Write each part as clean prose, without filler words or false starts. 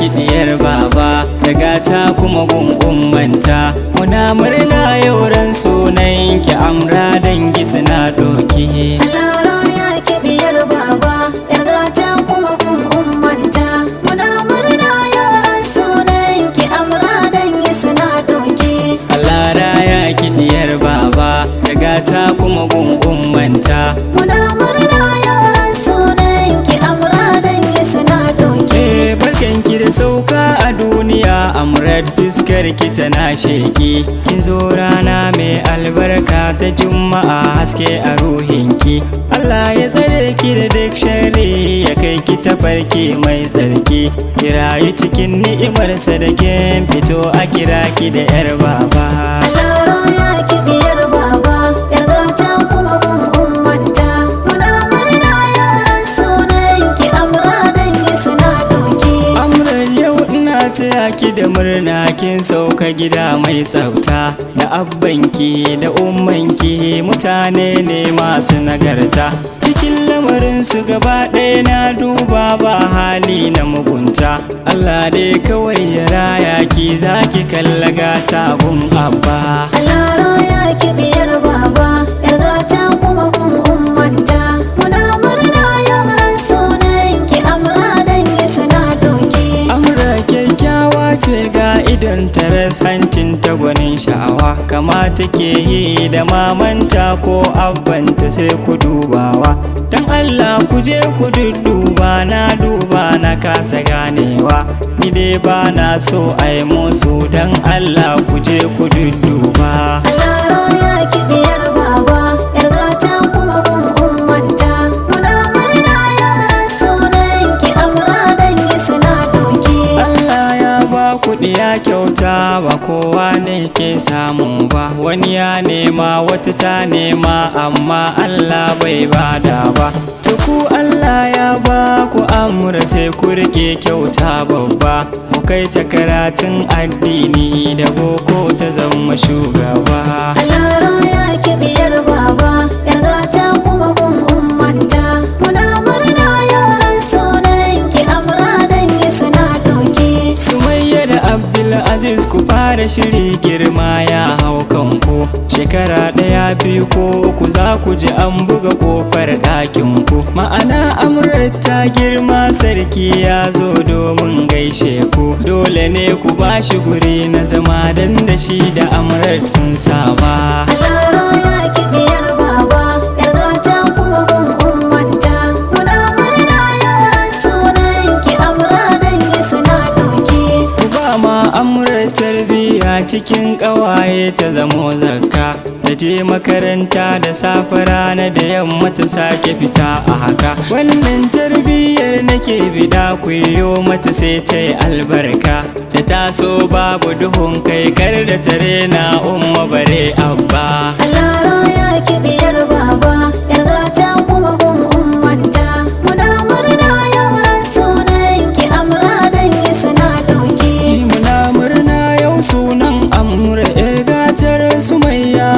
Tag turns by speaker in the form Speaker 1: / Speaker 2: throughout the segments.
Speaker 1: kiɗiyar baba da gata kuma gun ummanta. Muna murna yau ran sunan ki Amra dangi suna doki.
Speaker 2: Allah raya kiɗiyar baba yar gata kuma gun ummanta. Muna murna yau ran sunan ki Amra dangi suna doki.
Speaker 1: Allah raya kiɗiyar baba da gata kuma gun ummanta.
Speaker 2: Muna murna yau ran sunan ki Amra dangi suna doki.
Speaker 1: Barkanki da sauka a duniya Amrat, fiskar ki tana sheki. Kin zo rana mai albarka ta juma'a, haske a ruhinki. Allah ya tsare ki da duk shari, ya kai ki tafarki mai tsarki. Kirayi cikin ni'imarsa da kin fito, a kira ki da yar baba.
Speaker 2: Allah raya kiɗiyar baba yar gata kuma gun ummanta. Muna murna yau ran sunan ki Amra dangi suna doki.
Speaker 1: Amrar yau ina taya ki da murna, kin sauka gida mai tsafta. Da abbanki da ummanki mutane ne masu nagarta. Cikin lamarin su gaba ɗaya na duba ba hali na mugunta. Allah dai kawai ya raya ki, za ki kalla gata gun abba.
Speaker 2: Allah raya kiɗiyar baba yar gata kuma gun ummanta. Muna murna yau ran sunan ki Amra dangi suna doki.
Speaker 1: Amra kyakkyawa ce ga idon taras, hancin ta gwanin sha'awa. Kama take yi da mamanta ko abbanta, sai ku dubawa. Dan Allah ku je ku dudduba, na duba na kasa ganewa. Ni dai ba na so ai musu, dan Allah ku je ku dudduba.
Speaker 2: Allah raya kiɗiyar baba yar gata kuma gun ummanta. Muna murna yau ran sunan ki Amra dangi suna doki.
Speaker 1: Allah ya ba ku ɗiya kyauta, ba kowa ne ke samu ba. Wani ya nema, wata ta nema, amma Allah bai bada ba. Tuku Allah ya ba ku Amra, sai ku rike kyauta babba. Ku kai ta karatun addini, da boko ta zama shugaba.
Speaker 2: Allah raya kiɗiyar baba yar gata kuma gun ummanta. Muna murna yau ran sunan ki Amra dangi suna doki.
Speaker 1: Sumayya da Abdulaziz ku fara shiri, girma ya hau kanku. Shekara ɗaya, biyu ko uku za ku ji an buga kofar ɗakinku. Ma'ana Amrat ta girma, sarki ya zo domin gaishe ku. Dole ne ku ba shi guri na zama, dan da shi da Amrat sun saba.
Speaker 2: Allah raya kiɗiyar baba yar gata kuma gun ummanta. Muna murna yau ran sunan ki Amra dangi suna doki.
Speaker 1: Ku ba ma Amrat tarbiyya, cikin ƙawaye ta zamo zakka. Da je makaranta da safe, rana da yamma ta sake fita a haka. Wannan tarbiyyar nake bida, ku yiwo mata sai ta yi albarka. Ta taso babu duhun kai, kar da tare na umma bare abba.
Speaker 2: Allah raya kiɗiyar baba yar gata kuma gun ummanta. Muna murna yau ran sunan ki Amra dangi suna doki.
Speaker 1: Muna murna yau sunan Amra yar gatar Sumayya.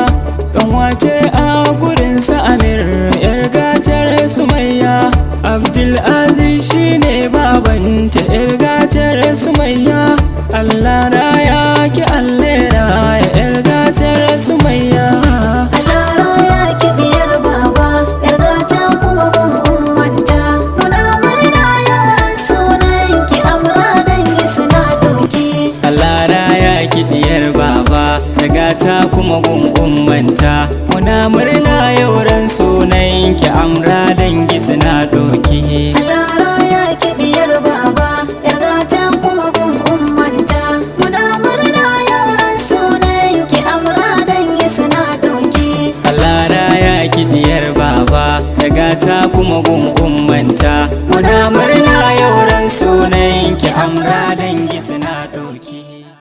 Speaker 1: Kanwace a gurin sa Amir yar gatar Sumayya. Abdulaziz shine babanta yar gatar Sumayya. Allah raya ki, Allah raya yar gatar Sumayya.
Speaker 2: Allah raya kiɗiyar baba yar gata kuma gun ummanta. Muna murna yau ran sunan ki Amra dangi suna doki.
Speaker 1: Allah raya ki diyar baba da gata kuma gun ummanta. Muna murna yau ran sunan ki Amra dangi suna doki.
Speaker 2: Allah raya kiɗiyar baba yar gata kuma gun ummanta. Muna murna yau ran sunan ki Amra dangi suna doki.
Speaker 1: Allah raya ki diyar baba da gata kuma gun